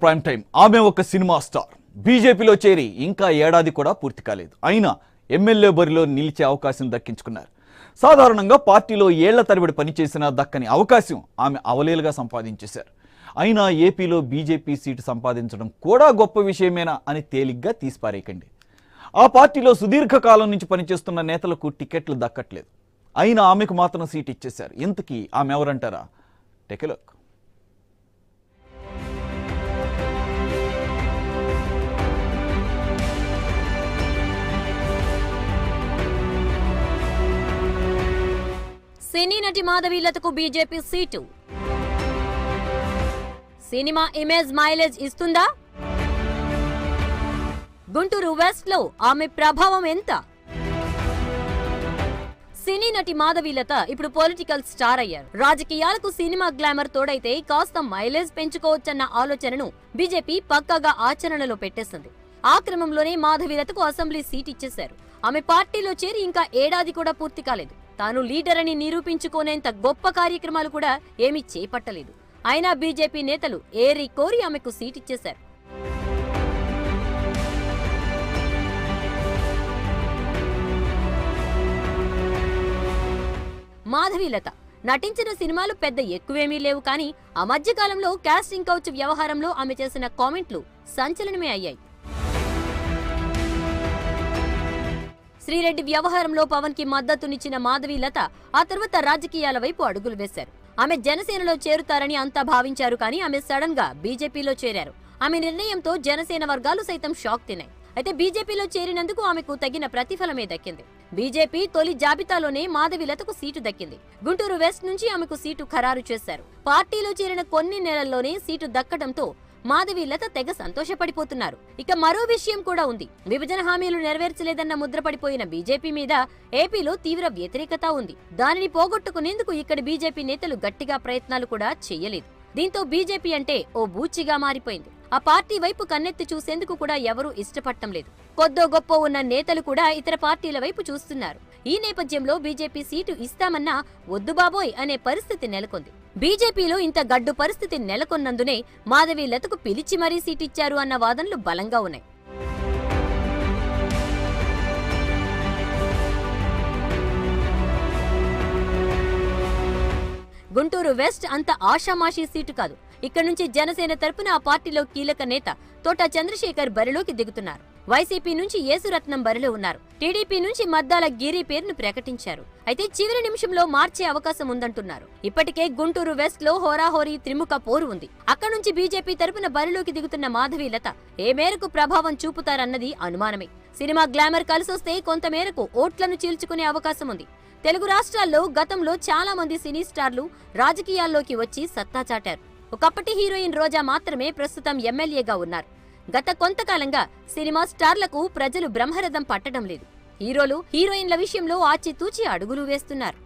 Prime time ఆమె ఒక cinema star బీజేపీలో చేరి ఇంకా ఏడాది కూడా పూర్తి కాలేదు. అయినా ఎమ్మెల్యే బరిలో నిలిచే అవకాశం దక్కించుకున్నారు. సాధారణంగా పార్టీలో ఏళ్ల తరబడి పనిచేసిన దక్కని అవకాశం ఆమె అవలేలుగా సంపాదించేశారు. అయినా ఏపీలో బీజేపీ సీటు సంపాదించడం కూడా గొప్ప విషయమేనా అని తేలిగ్గా తీసిపారేయకండి. ఆ పార్టీలో సుదీర్ఘకాలం నుంచి పనిచేస్తున్న నేతలకు టికెట్లు దక్కట్లేదు. అయినా ఆమెకు మాత్రం సీట్ ఇచ్చేశారు. ఇంతకీ ఆమె ఎవరంటారా? Take a look. సినీ నటి మాధవీలతకు BJP seat. Cinema image mileage ఇస్తుందా? గుంటూరు వెస్ట్ లో ఆమె ప్రభావం ఎంత? సినీ నటి మాధవీలత ఇప్పుడు పొలిటికల్ స్టార్ అయ్యారు. రాజకీయాలకు సినిమా గ్లామర్ తోడైతే కాస్త మైలేజ్ పెంచుకోవచ్చన్న ఆలోచనను బీజేపీ పక్కాగా ఆచరణలో పెట్టేసింది. ఆ క్రమంలోనే మాధవీలతకు అసెంబ్లీ సీట్ ఇచ్చేశారు. ఆమె పార్టీలో చేరి ఇంకా ఏడాది కూడా పూర్తి కాలేదు. తాను లీడర్ అని నిరూపించుకునేంత గొప్ప కార్యక్రమాలు కూడా ఏమీ చేపట్టలేదు. అయినా బీజేపీ నేతలు ఏరి కోరి ఆమెకు సీట్ ఇచ్చేశారు. మాధవీలత నటించిన సినిమాలు పెద్ద ఎక్కువేమీ లేవు, కానీ ఆ మధ్య కాలంలో కాస్టింగ్ కౌచ్ వ్యవహారంలో ఆమె చేసిన కామెంట్లు సంచలనమే అయ్యాయి. శ్రీరెడ్డి వ్యవహారంలో పవన్ కి మద్దతునిచ్చిన మాధవీలత ఆ తర్వాత రాజకీయాల వైపు అడుగులు వేశారు. ఆమె జనసేనలో చేరుతారని అంతా భావించారు, కానీ ఆమె సడన్ గా బీజేపీలో చేరారు. ఆమె నిర్ణయంతో జనసేన వర్గాలు సైతం షాక్ తిన్నాయి. అయితే బీజేపీలో చేరినందుకు ఆమెకు తగిన ప్రతిఫలమే దక్కింది. బీజేపీ తొలి జాబితాలోనే మాధవీలతకు సీటు దక్కింది. గుంటూరు వెస్ట్ నుంచి ఆమెకు సీటు ఖరారు చేశారు. పార్టీలో చేరిన కొన్ని నెలల్లోనే సీటు దక్కడంతో మాధవీలత తెగ సంతోషపడిపోతున్నారు. ఇక మరో విషయం కూడా ఉంది. విభజన హామీలు నెరవేర్చలేదన్న ముద్రపడిపోయిన బీజేపీ మీద ఏపీలో తీవ్ర వ్యతిరేకత ఉంది. దానిని పోగొట్టుకునేందుకు ఇక్కడి బీజేపీ నేతలు గట్టిగా ప్రయత్నాలు కూడా చెయ్యలేదు. దీంతో బీజేపీ అంటే ఓ బూచిగా మారిపోయింది. ఆ పార్టీ వైపు కన్నెత్తి చూసేందుకు కూడా ఎవరూ ఇష్టపడటం లేదు. కొద్దో గొప్ప ఉన్న నేతలు కూడా ఇతర పార్టీల వైపు చూస్తున్నారు. ఈ నేపథ్యంలో బీజేపీ సీటు ఇస్తామన్నా వద్దు బాబోయ్ అనే పరిస్థితి నెలకొంది. బీజేపీలో ఇంత గడ్డు పరిస్థితి నెలకొన్నందునే మాధవీలతకు పిలిచి మరీ సీటిచ్చారు అన్న వాదనలు బలంగా ఉన్నాయి. గుంటూరు వెస్ట్ అంత ఆషామాషీ సీటు కాదు. ఇక్కడ నుంచి జనసేన తరపున ఆ పార్టీలో కీలక నేత తోట చంద్రశేఖర్ బరిలోకి దిగుతున్నారు. వైసీపీ నుంచి యేసురత్నం బరిలో ఉన్నారు. టీడీపీ నుంచి మద్దాల గిరి పేరును ప్రకటించారు. అయితే చివరి నిమిషంలో మార్చే అవకాశం ఉందంటున్నారు. ఇప్పటికే గుంటూరు వెస్ట్ లో హోరాహోరీ త్రిముఖ పోరు ఉంది. అక్కడ నుంచి బీజేపీ తరపున బరిలోకి దిగుతున్న మాధవీలత ఏ మేరకు ప్రభావం చూపుతారన్నది అనుమానమే. సినిమా గ్లామర్ కలిసొస్తే కొంత మేరకు ఓట్లను చీల్చుకునే అవకాశం ఉంది. తెలుగు రాష్ట్రాల్లో గతంలో చాలా మంది సినీ స్టార్లు రాజకీయాల్లోకి వచ్చి సత్తా చాటారు. ఒకప్పటి హీరోయిన్ రోజా మాత్రమే ప్రస్తుతం ఎమ్మెల్యేగా ఉన్నారు. గత కొంతకాలంగా సినిమా స్టార్లకు ప్రజలు బ్రహ్మరథం పట్టడం లేదు. హీరోలు హీరోయిన్ల విషయంలో ఆచితూచి అడుగులు వేస్తున్నారు.